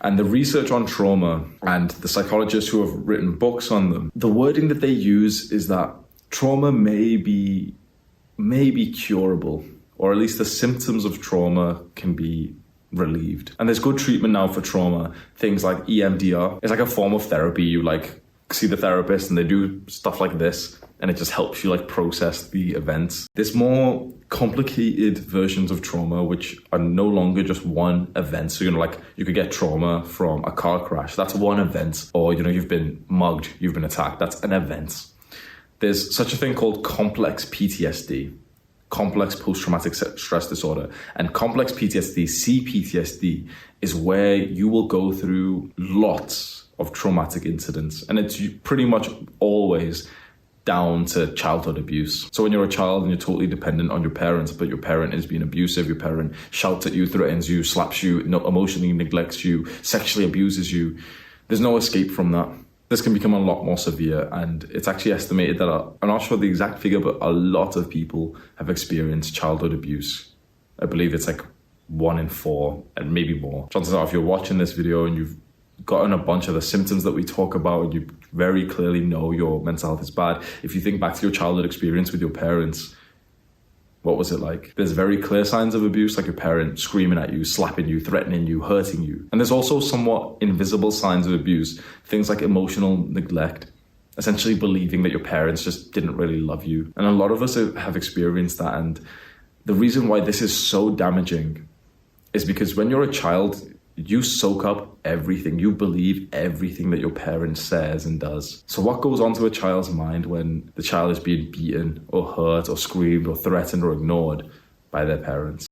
And the research on trauma and the psychologists who have written books on them, the wording that they use is that trauma may be curable, or at least the symptoms of trauma can be relieved. And there's good treatment now for trauma. Things like EMDR. It's like a form of therapy. You like see the therapist and they do stuff like this, and it just helps you like process the events. There's more complicated versions of trauma which are no longer just one event. So, like you could get trauma from a car crash. That's one event. Or, you've been mugged, you've been attacked. That's an event. There's such a thing called complex PTSD. Complex post-traumatic stress disorder. And complex PTSD, CPTSD, is where you will go through lots of traumatic incidents. And it's pretty much always down to childhood abuse. So when you're a child and you're totally dependent on your parents, but your parent is being abusive, your parent shouts at you, threatens you, slaps you, emotionally neglects you, sexually abuses you, there's no escape from that. This can become a lot more severe, and it's actually estimated that, I'm not sure the exact figure, but a lot of people have experienced childhood abuse. I believe it's like 1 in 4 and maybe more. Chances are if you're watching this video and you've gotten a bunch of the symptoms that we talk about and you very clearly know your mental health is bad, if you think back to your childhood experience with your parents, what was it like? There's very clear signs of abuse, like your parent screaming at you, slapping you, threatening you, hurting you. And there's also somewhat invisible signs of abuse, things like emotional neglect, essentially believing that your parents just didn't really love you. And a lot of us have experienced that. And the reason why this is so damaging is because when you're a child, you soak up everything. You believe everything that your parent says and does. So what goes on to a child's mind when the child is being beaten or hurt or screamed or threatened or ignored by their parents?